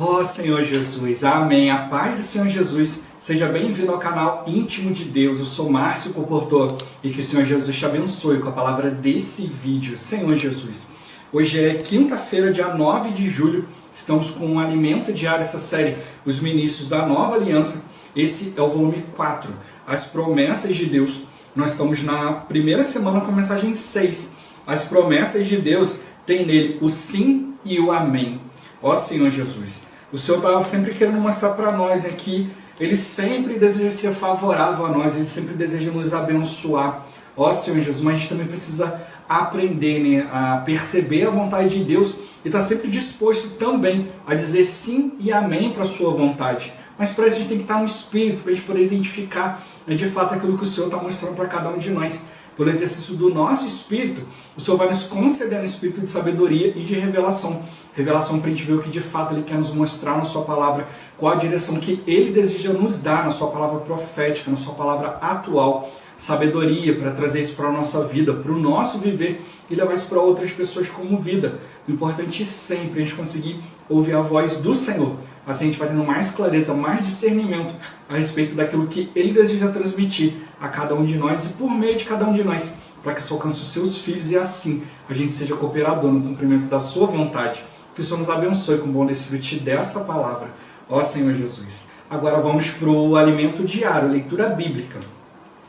Ó Senhor Jesus, amém. A paz do Senhor Jesus, seja bem-vindo ao canal Íntimo de Deus. Eu sou Márcio Comportor e que o Senhor Jesus te abençoe com a palavra desse vídeo. Senhor Jesus, hoje é quinta-feira, dia 9 de julho, estamos com um alimento diário, essa série, Os Ministros da Nova Aliança. Esse é o volume 4, As Promessas de Deus. Nós estamos na primeira semana com a mensagem 6. As promessas de Deus têm nele o sim e o amém. Ó Senhor Jesus, o Senhor está sempre querendo mostrar para nós, né, que Ele sempre deseja ser favorável a nós, Ele sempre deseja nos abençoar. Ó Senhor Jesus, mas a gente também precisa aprender, né, a perceber a vontade de Deus e estar sempre disposto também a dizer sim e amém para a sua vontade. Mas para isso a gente tem que estar no Espírito, para a gente poder identificar, né, de fato aquilo que o Senhor está mostrando para cada um de nós. Pelo exercício do nosso Espírito, o Senhor vai nos conceder um Espírito de sabedoria e de revelação. Revelação para a gente ver o que de fato Ele quer nos mostrar na sua palavra, qual a direção que Ele deseja nos dar na sua palavra profética, na sua palavra atual. Sabedoria para trazer isso para a nossa vida, para o nosso viver e levar isso para outras pessoas como vida. O importante é sempre a gente conseguir ouvir a voz do Senhor. Assim a gente vai tendo mais clareza, mais discernimento a respeito daquilo que Ele deseja transmitir a cada um de nós e por meio de cada um de nós, para que isso alcance os seus filhos e assim a gente seja cooperador no cumprimento da sua vontade. Que o Senhor nos abençoe com o bom desfrute dessa palavra. Ó Senhor Jesus. Agora vamos para o alimento diário, leitura bíblica.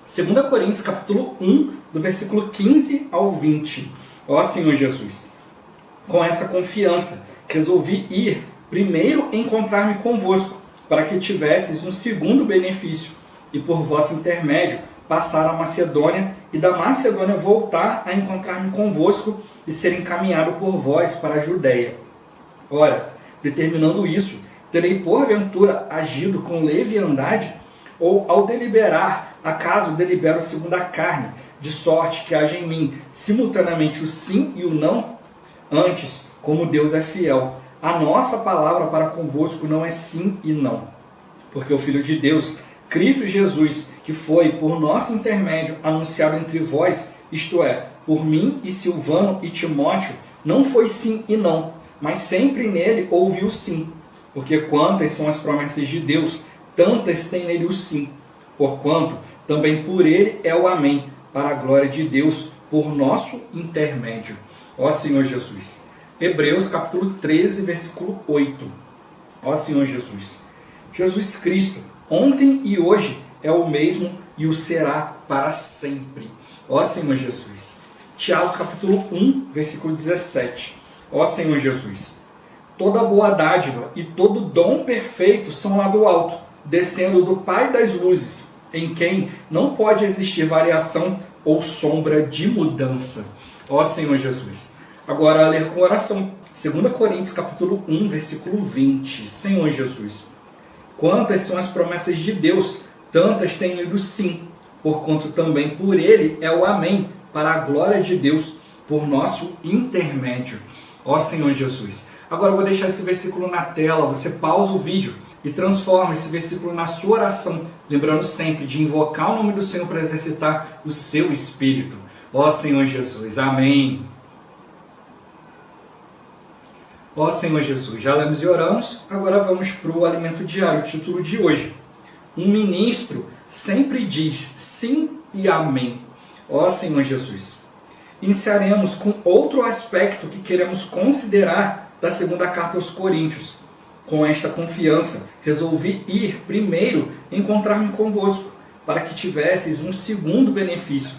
2 Coríntios capítulo 1, do versículo 15 ao 20. Ó Senhor Jesus, com essa confiança, resolvi ir primeiro encontrar-me convosco, para que tivesseis um segundo benefício, e por vosso intermédio passar a Macedônia, e da Macedônia voltar a encontrar-me convosco, e ser encaminhado por vós para a Judéia. Ora, determinando isso, terei porventura agido com leviandade, ou ao deliberar, acaso delibero segundo a carne, de sorte que haja em mim simultaneamente o sim e o não? Antes, como Deus é fiel, a nossa palavra para convosco não é sim e não. Porque o Filho de Deus, Cristo Jesus, que foi por nosso intermédio anunciado entre vós, isto é, por mim e Silvano e Timóteo, não foi sim e não, mas sempre nele houve o sim. Porque quantas são as promessas de Deus, tantas tem nele o sim. Porquanto também por ele é o amém, para a glória de Deus, por nosso intermédio. Ó Senhor Jesus. Hebreus capítulo 13, versículo 8. Ó Senhor Jesus. Jesus Cristo, ontem e hoje, é o mesmo e o será para sempre. Ó Senhor Jesus. Tiago capítulo 1, versículo 17. Ó Senhor Jesus. Toda boa dádiva e todo dom perfeito são lá do alto, descendo do Pai das luzes, em quem não pode existir variação ou sombra de mudança. Ó Senhor Jesus. Agora, a ler com oração. 2 Coríntios capítulo 1, versículo 20. Senhor Jesus. Quantas são as promessas de Deus, tantas tem lido sim, porquanto também por ele é o amém, para a glória de Deus, por nosso intermédio. Ó Senhor Jesus. Agora eu vou deixar esse versículo na tela, você pausa o vídeo e transforma esse versículo na sua oração, lembrando sempre de invocar o nome do Senhor para exercitar o seu espírito. Ó Senhor Jesus, amém. Ó Senhor Jesus, já lemos e oramos, agora vamos para o alimento diário, o título de hoje. Um ministro sempre diz sim e amém. Ó Senhor Jesus. Iniciaremos com outro aspecto que queremos considerar da segunda carta aos Coríntios. Com esta confiança, resolvi ir primeiro encontrar-me convosco, para que tivesseis um segundo benefício.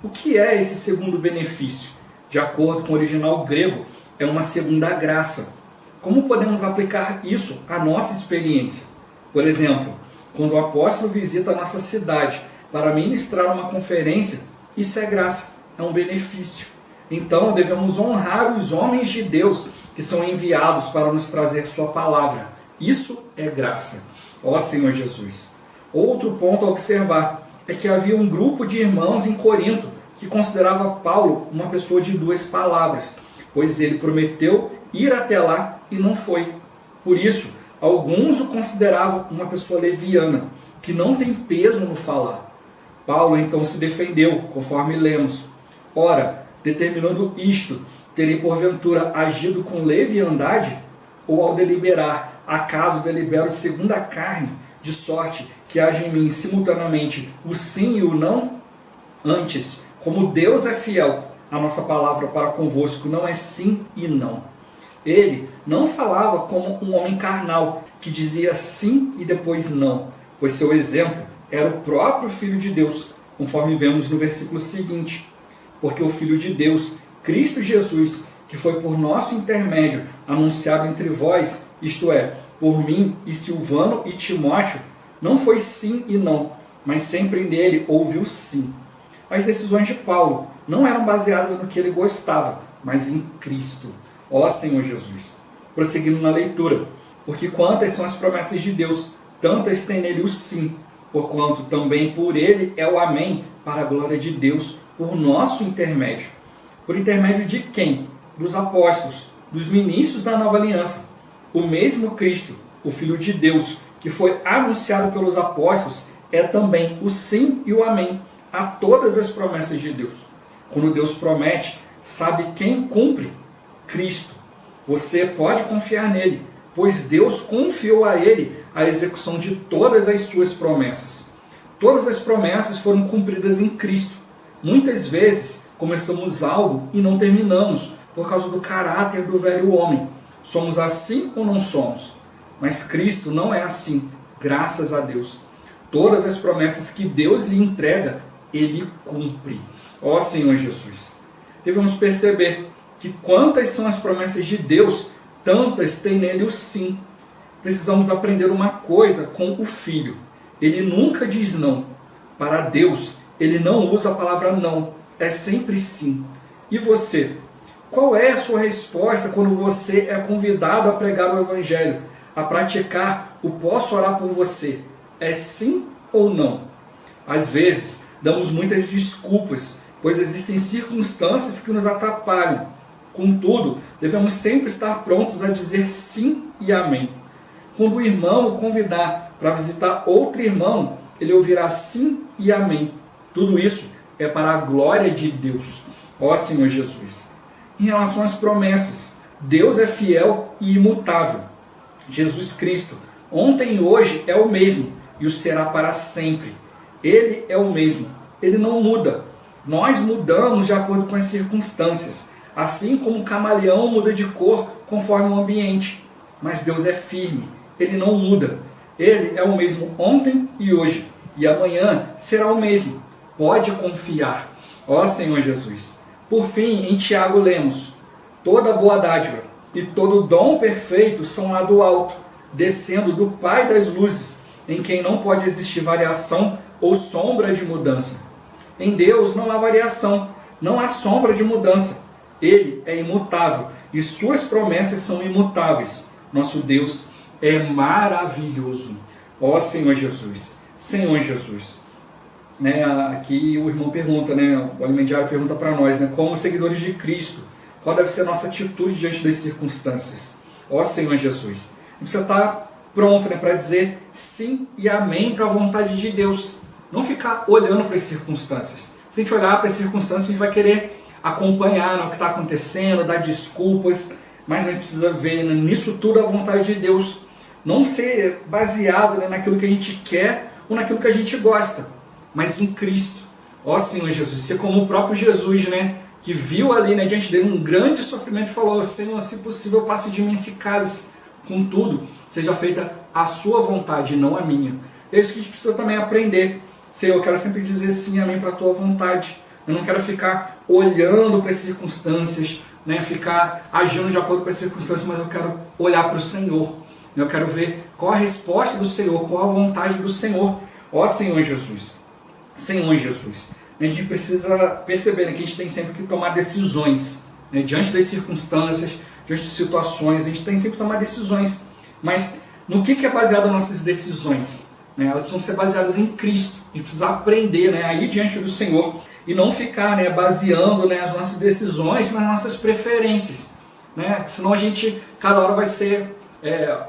O que é esse segundo benefício? De acordo com o original grego, é uma segunda graça. Como podemos aplicar isso à nossa experiência? Por exemplo, quando o apóstolo visita a nossa cidade para ministrar uma conferência, isso é graça, é um benefício. Então devemos honrar os homens de Deus que são enviados para nos trazer sua palavra. Isso é graça. Ó Senhor Jesus. Outro ponto a observar é que havia um grupo de irmãos em Corinto que considerava Paulo uma pessoa de duas palavras, pois ele prometeu ir até lá e não foi. Por isso, alguns o consideravam uma pessoa leviana, que não tem peso no falar. Paulo então se defendeu, conforme lemos. Ora, determinando isto, terei porventura agido com leviandade? Ou ao deliberar, Acaso delibero segundo a carne, de sorte que haja em mim simultaneamente o sim e o não? Antes, como Deus é fiel, a nossa palavra para convosco não é sim e não. Ele não falava como um homem carnal, que dizia sim e depois não, pois seu exemplo era o próprio Filho de Deus, conforme vemos no versículo seguinte. Porque o Filho de Deus, Cristo Jesus, que foi por nosso intermédio anunciado entre vós, isto é, por mim e Silvano e Timóteo, não foi sim e não, mas sempre nele houve o sim. As decisões de Paulo não eram baseadas no que ele gostava, mas em Cristo. Ó Senhor Jesus. Prosseguindo na leitura. Porque quantas são as promessas de Deus, tantas tem nele o sim, porquanto também por ele é o amém, para a glória de Deus, por nosso intermédio. Por intermédio de quem? Dos apóstolos, dos ministros da nova aliança. O mesmo Cristo, o Filho de Deus, que foi anunciado pelos apóstolos, é também o sim e o amém a todas as promessas de Deus. Quando Deus promete, sabe quem cumpre? Cristo. Você pode confiar nele, pois Deus confiou a ele a execução de todas as suas promessas. Todas as promessas foram cumpridas em Cristo. Muitas vezes começamos algo e não terminamos, por causa do caráter do velho homem. Somos assim ou não somos? Mas Cristo não é assim, graças a Deus. Todas as promessas que Deus lhe entrega, ele cumpre. Ó Senhor Jesus. Devemos perceber que quantas são as promessas de Deus, tantas tem nele o sim. Precisamos aprender uma coisa com o Filho. Ele nunca diz não. Para Deus, ele não usa a palavra não. É sempre sim. E você? Qual é a sua resposta quando você é convidado a pregar o Evangelho, a praticar o posso orar por você? É sim ou não? Às vezes, damos muitas desculpas, pois existem circunstâncias que nos atrapalham. Contudo, devemos sempre estar prontos a dizer sim e amém. Quando o irmão o convidar para visitar outro irmão, ele ouvirá sim e amém. Tudo isso é para a glória de Deus. Ó Senhor Jesus. Em relação às promessas, Deus é fiel e imutável. Jesus Cristo, ontem e hoje, é o mesmo e o será para sempre. Ele é o mesmo. Ele não muda. Nós mudamos de acordo com as circunstâncias, assim como o camaleão muda de cor conforme o ambiente. Mas Deus é firme. Ele não muda. Ele é o mesmo ontem e hoje. E amanhã será o mesmo. Pode confiar. Ó Senhor Jesus. Por fim, em Tiago lemos: toda boa dádiva e todo dom perfeito são lá do alto, descendo do Pai das luzes, em quem não pode existir variação ou sombra de mudança. Em Deus não há variação, não há sombra de mudança. Ele é imutável e suas promessas são imutáveis. Nosso Deus é maravilhoso. Ó Senhor Jesus. Senhor Jesus. Aqui o irmão pergunta, o Alimento Diário pergunta para nós, como seguidores de Cristo, qual deve ser a nossa atitude diante das circunstâncias? Ó Senhor Jesus. A gente precisa estar pronto para dizer sim e amém para a vontade de Deus. Não ficar olhando para as circunstâncias. Se a gente olhar para as circunstâncias, a gente vai querer acompanhar o que está acontecendo, dar desculpas, mas a gente precisa ver nisso tudo a vontade de Deus. Não ser baseado naquilo que a gente quer ou naquilo que a gente gosta, mas em Cristo. Ó Senhor Jesus, ser como o próprio Jesus, que viu ali diante dele um grande sofrimento e falou: Senhor, se possível, passe de mim esse cálice. Contudo, seja feita a sua vontade e não a minha. É isso que a gente precisa também aprender. Senhor, eu quero sempre dizer sim e amém para a tua vontade. Eu não quero ficar olhando para as circunstâncias, ficar agindo de acordo com as circunstâncias, mas eu quero olhar para o Senhor. Eu quero ver qual a resposta do Senhor, qual a vontade do Senhor. Ó Senhor Jesus. Senhor Jesus. A gente precisa perceber que a gente tem sempre que tomar decisões. Diante das circunstâncias, diante de situações, a gente tem sempre que tomar decisões. Mas no que é baseado as nossas decisões? Elas precisam ser baseadas em Cristo. A gente precisa aprender a ir diante do Senhor e não ficar baseando as nossas decisões nas nossas preferências. Senão a gente, cada hora vai ser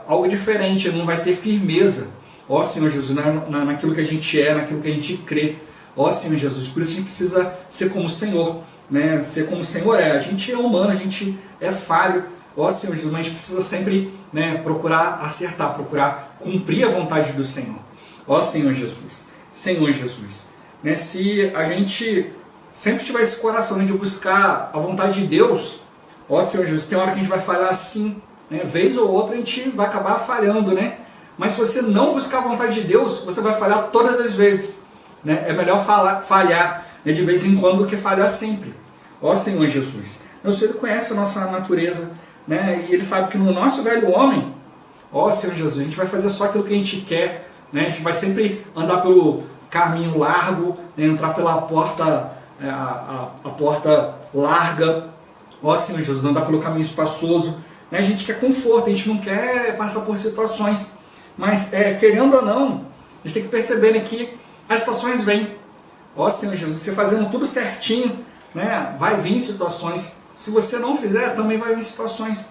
algo diferente, não vai ter firmeza. Ó Senhor Jesus, naquilo que a gente é, naquilo que a gente crê. Ó Senhor Jesus, por isso a gente precisa ser como o Senhor, ser como o Senhor é. A gente é humano, a gente é falho, Ó Senhor Jesus, mas a gente precisa sempre, né, procurar acertar, procurar cumprir a vontade do Senhor. Ó Senhor Jesus, Senhor Jesus, né, se a gente sempre tiver esse coração, né, de buscar a vontade de Deus, ó Senhor Jesus, tem hora que a gente vai falhar sim, né, vez ou outra a gente vai acabar falhando, né? Mas se você não buscar a vontade de Deus, você vai falhar todas as vezes, né? É melhor falhar, né, de vez em quando do que falhar sempre. Ó Senhor Jesus, o Senhor conhece a nossa natureza, né? E Ele sabe que no nosso velho homem, ó Senhor Jesus, a gente vai fazer só aquilo que a gente quer, né? A gente vai sempre andar pelo caminho largo, né? Entrar pela porta, a porta larga, ó Senhor Jesus, andar pelo caminho espaçoso, né? A gente quer conforto, a gente não quer passar por situações, mas querendo ou não, a gente tem que perceber, né, que as situações vêm. Ó Senhor Jesus, você fazendo tudo certinho, né, vai vir situações. Se você não fizer, também vai vir situações,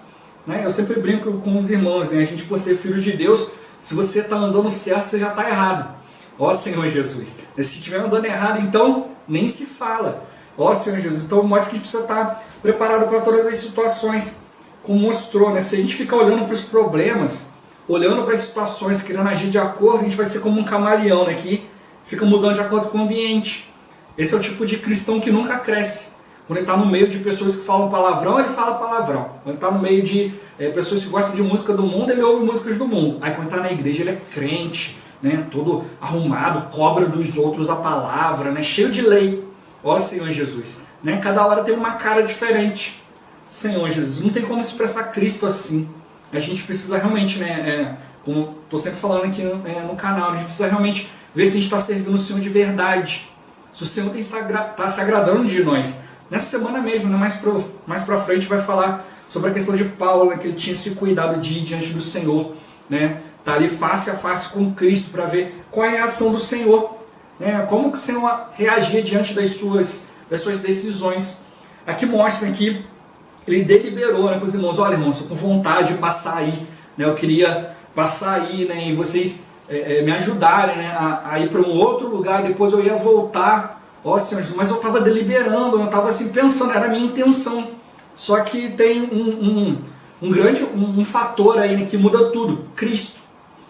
né? Eu sempre brinco com os irmãos, né? A gente, por ser filho de Deus, se você está andando certo, você já está errado. Ó Senhor Jesus, se estiver andando errado, então nem se fala. Ó Senhor Jesus, então mostra que a gente precisa estar preparado para todas as situações, como mostrou, né? Se a gente ficar olhando para os problemas, olhando para as situações, querendo agir de acordo, a gente vai ser como um camaleão, né? Que fica mudando de acordo com o ambiente. Esse é o tipo de cristão que nunca cresce. Quando ele está no meio de pessoas que falam palavrão, ele fala palavrão. Quando ele está no meio de pessoas que gostam de música do mundo, ele ouve músicas do mundo. Aí quando está na igreja, ele é crente, né? Todo arrumado, cobra dos outros a palavra, né? Cheio de lei. Ó Senhor Jesus, né? Cada hora tem uma cara diferente. Senhor Jesus, não tem como expressar Cristo assim. A gente precisa realmente, né? Como estou sempre falando aqui no canal, a gente precisa realmente ver se a gente está servindo o Senhor de verdade. Se o Senhor está se agradando de nós. Nessa semana mesmo, né, mais para frente, vai falar sobre a questão de Paulo, né, que ele tinha se cuidado de ir diante do Senhor. Né, tá ali face a face com Cristo para ver qual é a reação do Senhor. Né, como que o Senhor reagia diante das suas decisões. Aqui mostra que ele deliberou, né, com os irmãos. Olha, irmãos, estou com vontade de passar aí. Né, eu queria passar aí, né, e vocês me ajudarem, né, a ir para um outro lugar, depois eu ia voltar. Ó Senhor Jesus, mas eu estava deliberando, eu estava assim pensando, era a minha intenção. Só que tem um fator aí, né, que muda tudo, Cristo.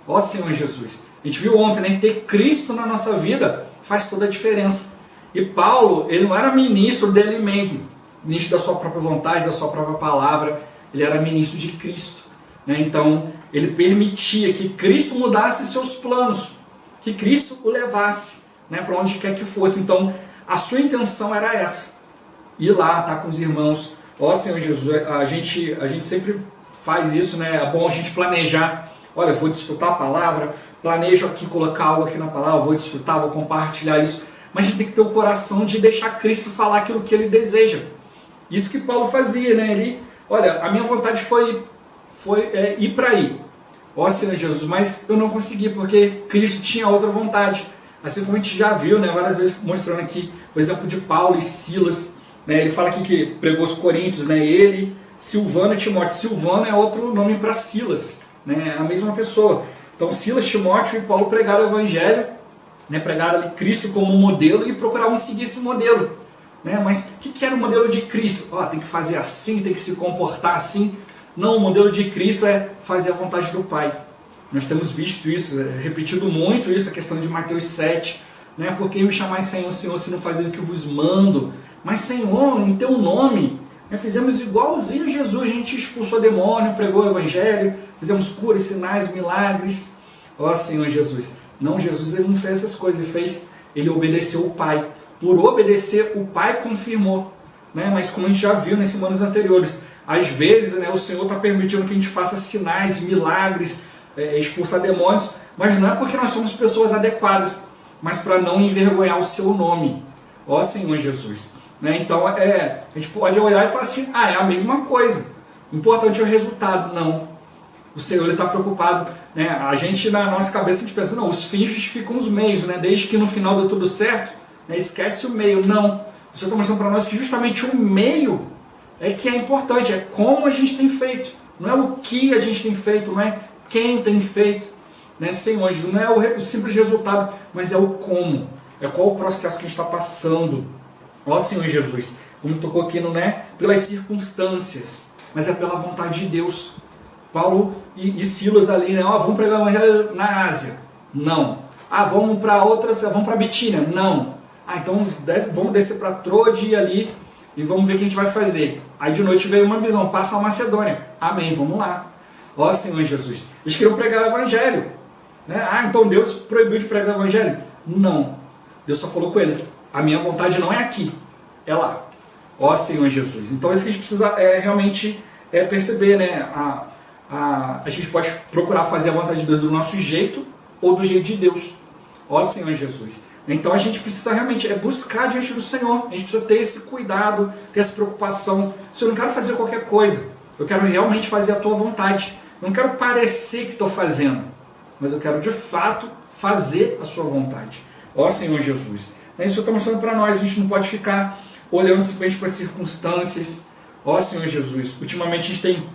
Ó Senhor Jesus, a gente viu ontem, né, ter Cristo na nossa vida faz toda a diferença. E Paulo, ele não era ministro dele mesmo, ministro da sua própria vontade, da sua própria palavra, ele era ministro de Cristo. Né? Então, ele permitia que Cristo mudasse seus planos, que Cristo o levasse, né, para onde quer que fosse. Então, a sua intenção era essa, ir lá, estar com os irmãos. Ó Senhor Jesus, a gente sempre faz isso, né? É bom a gente planejar. Olha, eu vou desfrutar a palavra, planejo aqui, colocar algo aqui na palavra, vou desfrutar, vou compartilhar isso. Mas a gente tem que ter o coração de deixar Cristo falar aquilo que Ele deseja. Isso que Paulo fazia, né? Ele, olha, a minha vontade foi ir para aí. Ó Senhor Jesus, mas eu não consegui porque Cristo tinha outra vontade. Assim como a gente já viu, né, várias vezes mostrando aqui o exemplo de Paulo e Silas. Né, ele fala aqui que pregou os Coríntios, né, ele, Silvano e Timóteo. Silvano é outro nome para Silas, né, a mesma pessoa. Então Silas, Timóteo e Paulo pregaram o Evangelho, né, pregaram ali Cristo como modelo e procuravam seguir esse modelo. Né, mas o que era o modelo de Cristo? Tem que fazer assim, tem que se comportar assim. Não, o modelo de Cristo é fazer a vontade do Pai. Nós temos visto isso, repetido muito isso, a questão de Mateus 7. Né? Por que me chamais Senhor, Senhor, se não fazer o que vos mando? Mas Senhor, em teu nome, né, fizemos igualzinho Jesus. A gente expulsou demônio, pregou o Evangelho, fizemos curas, sinais, milagres. Ó Senhor Jesus. Não, Jesus ele não fez essas coisas, ele obedeceu o Pai. Por obedecer, o Pai confirmou. Né? Mas como a gente já viu nas semanas anteriores, às vezes, né, o Senhor está permitindo que a gente faça sinais, milagres, expulsar demônios, mas não é porque nós somos pessoas adequadas, mas para não envergonhar o seu nome. Ó Senhor Jesus. Né? Então a gente pode olhar e falar assim, é a mesma coisa, o importante é o resultado. Não, o Senhor está preocupado, né? A gente na nossa cabeça a gente pensa, não, os fins justificam os meios, né? Desde que no final deu tudo certo, né? Esquece o meio. Não, o Senhor está mostrando para nós que justamente o meio é que é importante, é como a gente tem feito, não é o que a gente tem feito, não é quem tem feito, né, Senhor Jesus, não é o simples resultado, mas é o como, é qual o processo que a gente está passando. Ó Senhor Jesus, como tocou aqui, não é pelas circunstâncias, mas é pela vontade de Deus. Paulo e Silas ali, né? Vamos pregar o evangelho na Ásia. Não. Vamos para outras, vamos para Bitínia. Não. Então vamos descer para Troade ali e vamos ver o que a gente vai fazer. Aí de noite veio uma visão, passa a Macedônia. Amém, vamos lá. Ó Senhor Jesus. Eles queriam pregar o evangelho. Né? Então Deus proibiu de pregar o evangelho? Não. Deus só falou com eles, a minha vontade não é aqui, é lá. Ó Senhor Jesus. Então isso que a gente precisa realmente perceber, né? A gente pode procurar fazer a vontade de Deus do nosso jeito ou do jeito de Deus. Ó Senhor Jesus. Então a gente precisa realmente buscar diante do Senhor. A gente precisa ter esse cuidado, ter essa preocupação. Se eu não quero fazer qualquer coisa, eu quero realmente fazer a tua vontade. Eu não quero parecer que estou fazendo, mas eu quero de fato fazer a sua vontade. Ó Senhor Jesus. Isso está mostrando para nós. A gente não pode ficar olhando simplesmente para as circunstâncias. Ó Senhor Jesus. Ultimamente a gente tem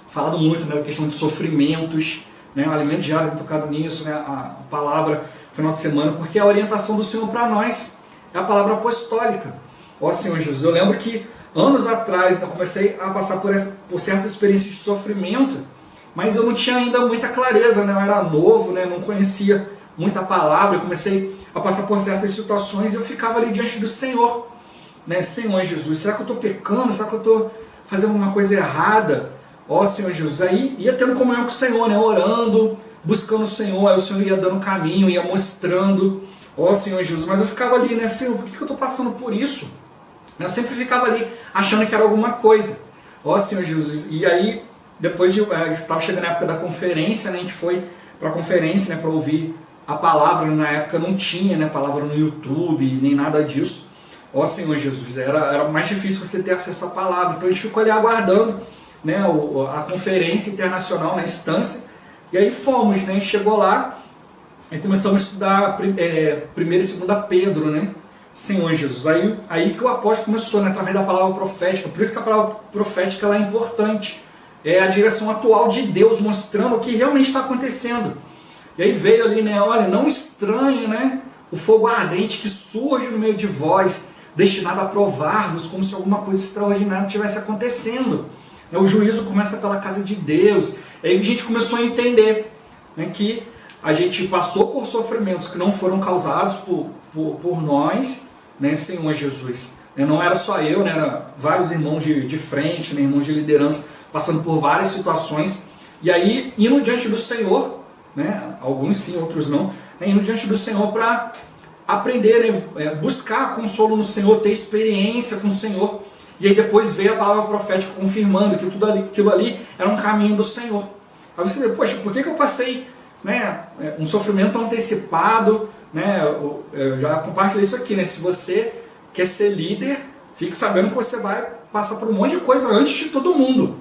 falado muito, né, a questão de sofrimentos, né, o Alimento Diário tem tocado nisso, né, a palavra final de semana, porque a orientação do Senhor para nós é a palavra apostólica. Ó Senhor Jesus, eu lembro que anos atrás eu comecei a passar por certas experiências de sofrimento, mas eu não tinha ainda muita clareza, né, eu era novo, né, não conhecia muita palavra, eu comecei a passar por certas situações e eu ficava ali diante do Senhor, né, Senhor Jesus, será que eu estou pecando? Será que eu estou fazendo alguma coisa errada? Ó Senhor Jesus, aí ia tendo comunhão com o Senhor, né? Orando, buscando o Senhor, aí o Senhor ia dando caminho, ia mostrando, ó Senhor Jesus, mas eu ficava ali, né? Senhor, por que eu estou passando por isso? Eu sempre ficava ali, achando que era alguma coisa, ó Senhor Jesus, e aí, depois estava chegando a época da conferência, né? A gente foi para a conferência, né? Para ouvir a palavra, na época não tinha, né? Palavra no YouTube, nem nada disso, ó Senhor Jesus, era mais difícil você ter acesso à palavra, então a gente ficou ali aguardando, né, a conferência internacional na instância, e aí fomos, né, chegou lá e começamos a estudar 1 e 2 Pedro, né, Senhor Jesus, aí que o apóstolo começou, né, através da palavra profética, por isso que a palavra profética ela é importante, é a direção atual de Deus, mostrando o que realmente está acontecendo, e aí veio ali, né, olha, não estranhe, né, o fogo ardente que surge no meio de vós, destinado a provar-vos, como se alguma coisa extraordinária estivesse acontecendo. O juízo começa pela casa de Deus. Aí a gente começou a entender, né, que a gente passou por sofrimentos que não foram causados por nós, né, Senhor Jesus. Não era só eu, né, era vários irmãos de frente, né, irmãos de liderança, passando por várias situações. E aí, indo diante do Senhor, né, alguns sim, outros não, né, indo diante do Senhor para aprender, né, buscar consolo no Senhor, ter experiência com o Senhor. E aí depois veio a palavra profética confirmando que aquilo ali era um caminho do Senhor. Aí você vê, poxa, por que eu passei, né, um sofrimento antecipado? Né, eu já compartilhei isso aqui, né? Se você quer ser líder, fique sabendo que você vai passar por um monte de coisa antes de todo mundo.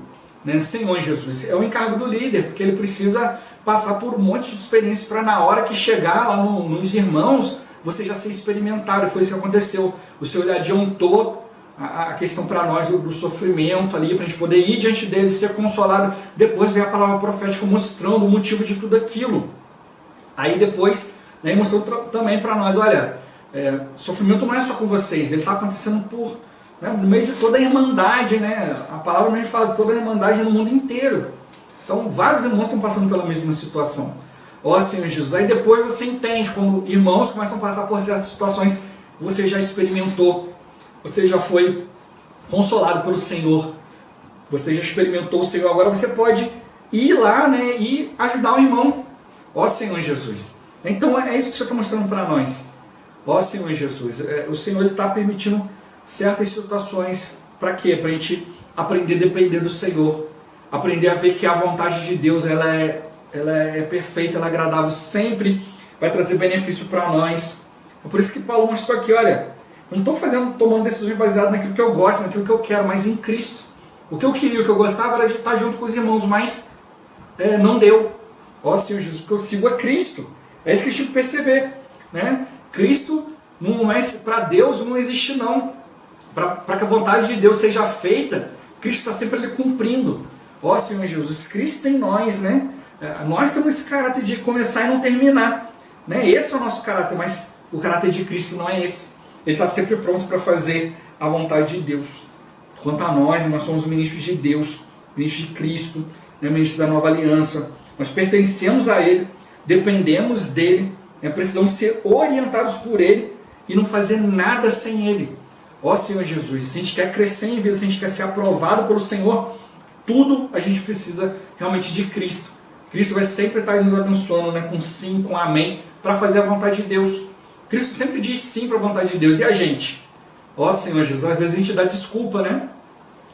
Né? Senhor Jesus, é o encargo do líder, porque ele precisa passar por um monte de experiência para na hora que chegar lá nos irmãos, você já ser experimentado. E foi isso que aconteceu. O Senhor adiantou a questão para nós do sofrimento ali, para a gente poder ir diante dele, ser consolado. Depois veio a palavra profética mostrando o motivo de tudo aquilo. Aí depois, né, mostrou também para nós, olha, sofrimento não é só com vocês, ele está acontecendo no meio de toda a irmandade, né? A palavra mesmo fala de toda a irmandade no mundo inteiro. Então vários irmãos estão passando pela mesma situação. Ó Senhor Jesus, aí depois você entende, quando irmãos começam a passar por certas situações, você já experimentou. Você já foi consolado pelo Senhor. Você já experimentou o Senhor. Agora você pode ir lá, né, e ajudar o irmão. Ó Senhor Jesus. Então é isso que o Senhor está mostrando para nós. Ó Senhor Jesus. O Senhor está permitindo certas situações. Para quê? Para a gente aprender a depender do Senhor. Aprender a ver que a vontade de Deus ela é perfeita, ela é agradável. Sempre vai trazer benefício para nós. É por isso que Paulo mostrou aqui, olha, eu não estou tomando decisões baseadas naquilo que eu gosto, naquilo que eu quero, mas em Cristo. O que eu queria, o que eu gostava era de estar junto com os irmãos, mas não deu. Ó Senhor Jesus, porque eu sigo a Cristo. É isso que a gente tem que perceber. Né? Cristo, não é, para Deus não existe não. Para que a vontade de Deus seja feita, Cristo está sempre ali cumprindo. Ó Senhor Jesus, Cristo em nós, né? Nós temos esse caráter de começar e não terminar. Né? Esse é o nosso caráter, mas o caráter de Cristo não é esse. Ele está sempre pronto para fazer a vontade de Deus. Quanto a nós somos ministros de Deus. ministro de Cristo, né, ministro da nova aliança. Nós pertencemos a Ele, dependemos dEle, né, precisamos ser orientados por Ele e não fazer nada sem Ele. Ó Senhor Jesus, se a gente quer crescer em vida, se a gente quer ser aprovado pelo Senhor, tudo a gente precisa realmente de Cristo. Cristo vai sempre estar nos abençoando, né, com sim, com amém, para fazer a vontade de Deus. Cristo sempre diz sim para a vontade de Deus. E a gente? Ó Senhor Jesus, às vezes a gente dá desculpa, né?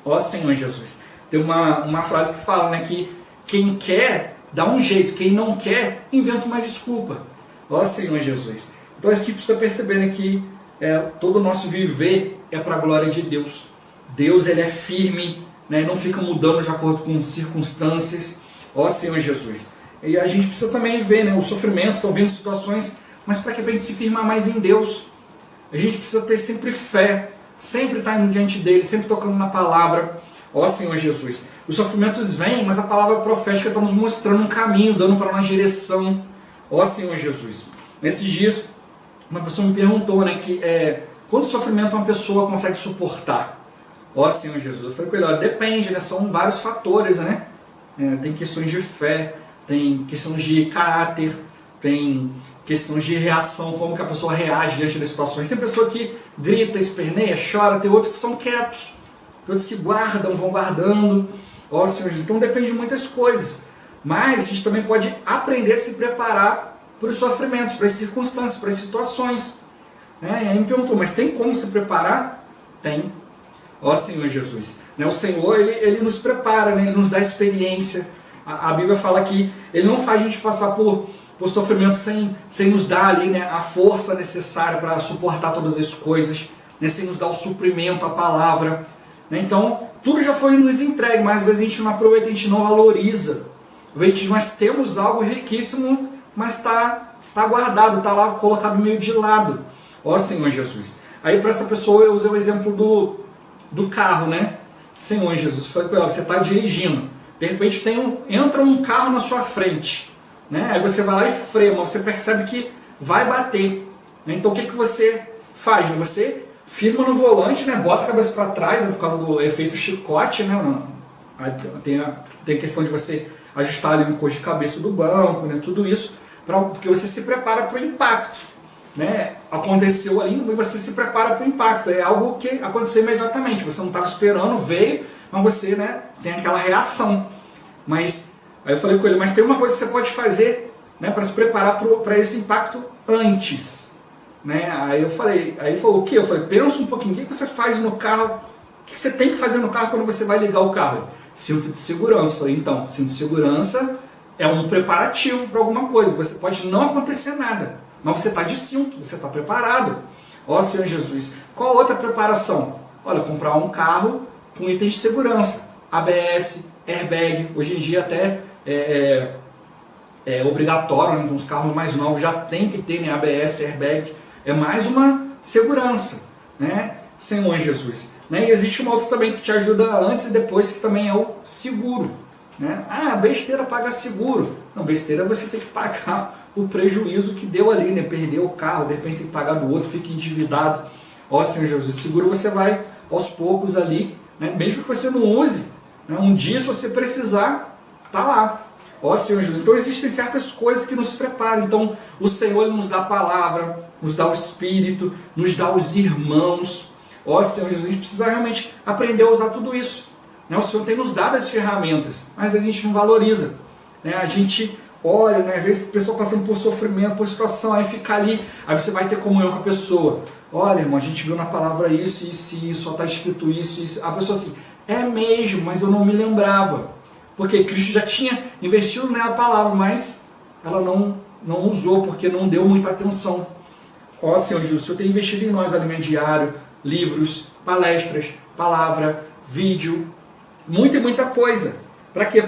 Ó Senhor Jesus. Tem uma frase que fala, né, que quem quer dá um jeito, quem não quer inventa uma desculpa. Ó Senhor Jesus. Então a gente precisa perceber, né, que todo o nosso viver é para a glória de Deus. Deus, Ele é firme, né, não fica mudando de acordo com circunstâncias. Ó Senhor Jesus. E a gente precisa também ver, né, os sofrimentos, estão vendo situações, mas para que a gente se firmar mais em Deus? A gente precisa ter sempre fé, sempre estar indo diante dele, sempre tocando na palavra. Ó Senhor Jesus. Os sofrimentos vêm, mas a palavra profética está nos mostrando um caminho, dando para nós direção. Ó Senhor Jesus. Nesses dias, uma pessoa me perguntou, né, que quanto sofrimento uma pessoa consegue suportar? Ó Senhor Jesus. Eu falei com ele, ó, depende, né, são vários fatores, né? Tem questões de fé, tem questões de caráter, tem questões de reação, como que a pessoa reage diante das situações. Tem pessoa que grita, esperneia, chora, tem outros que são quietos, tem outros que guardam, vão guardando. Ó Senhor Jesus, então depende de muitas coisas. Mas a gente também pode aprender a se preparar para os sofrimentos, para as circunstâncias, para as situações. E aí me perguntou, mas tem como se preparar? Tem. Ó Senhor Jesus. O Senhor, Ele nos prepara, né? Ele nos dá experiência. A Bíblia fala que Ele não faz a gente passar por sofrimento sem nos dar ali, né, a força necessária para suportar todas as coisas, né, sem nos dar o suprimento, a palavra. Né? Então, tudo já foi nos entregue, mas às vezes a gente não aproveita, a gente não valoriza. Às vezes nós temos algo riquíssimo, mas está guardado, está lá colocado meio de lado. Ó Senhor Jesus. Aí para essa pessoa eu usei o exemplo do carro, né? Senhor Jesus, foi para ela, você está dirigindo, de repente entra um carro na sua frente, né? Aí você vai lá e freia, mas você percebe que vai bater, né? Então o que você faz? Você firma no volante, né? Bota a cabeça para trás, né? Por causa do efeito chicote, né? Aí tem a questão de você ajustar ali no coxo de cabeça do banco, né? Tudo isso, porque você se prepara para o impacto. Né? Aconteceu ali e você se prepara para o impacto. É algo que aconteceu imediatamente. Você não estava esperando, veio, mas você, né, tem aquela reação. Mas aí eu falei com ele, mas tem uma coisa que você pode fazer, né, para se preparar para esse impacto antes. Né? Aí ele falou, o que? Eu falei, pensa um pouquinho, o que você faz no carro? O que você tem que fazer no carro quando você vai ligar o carro? Cinto de segurança. Eu falei, então, cinto de segurança é um preparativo para alguma coisa. Você pode não acontecer nada, mas você está de cinto, você está preparado. Ó Senhor Jesus. Qual outra preparação? Olha, comprar um carro com itens de segurança. ABS, airbag. Hoje em dia até é obrigatório, né? Então os carros mais novos já tem que ter, né, ABS, airbag. É mais uma segurança, né? Senhor Jesus. Né? E existe uma outra também que te ajuda antes e depois, que também é o seguro. Né? Ah, besteira paga seguro. Não, besteira você tem que pagar o prejuízo que deu ali, né? Perdeu o carro, de repente tem que pagar do outro, fica endividado. Ó Senhor Jesus, seguro você vai aos poucos ali, né? Mesmo que você não use, né? Um dia, se você precisar, tá lá. Ó Senhor Jesus. Então existem certas coisas que nos preparam. Então o Senhor, Ele nos dá a palavra, nos dá o Espírito, nos dá os irmãos. Ó Senhor Jesus, a gente precisa realmente aprender a usar tudo isso. Né? O Senhor tem nos dado as ferramentas, mas às vezes a gente não valoriza. Né? A gente olha, né? Às vezes a pessoa passando por sofrimento, por situação, aí fica ali, aí você vai ter comunhão com a pessoa. Olha, irmão, a gente viu na palavra isso, só está escrito isso, isso. A pessoa assim, é mesmo, mas eu não me lembrava. Porque Cristo já tinha investido nela a palavra, mas ela não usou, porque não deu muita atenção. Ó Senhor Jesus, o Senhor tem investido em nós alimento diário, livros, palestras, palavra, vídeo, muita coisa. Para quê?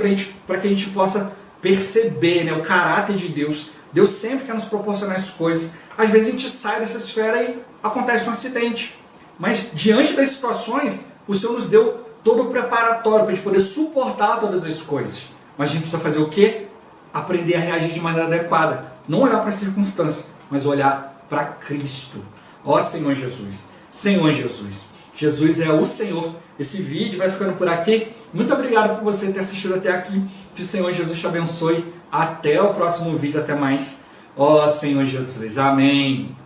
Para que a gente possa perceber, né, o caráter de Deus. Deus sempre quer nos proporcionar as coisas. Às vezes a gente sai dessa esfera e acontece um acidente. Mas diante das situações, o Senhor nos deu todo o preparatório para a gente poder suportar todas as coisas. Mas a gente precisa fazer o quê? Aprender a reagir de maneira adequada. Não olhar para as circunstâncias, mas olhar para Cristo. Ó Senhor Jesus. Senhor Jesus. Jesus é o Senhor. Esse vídeo vai ficando por aqui. Muito obrigado por você ter assistido até aqui. Que o Senhor Jesus te abençoe. Até o próximo vídeo. Até mais. Ó Senhor Jesus. Amém.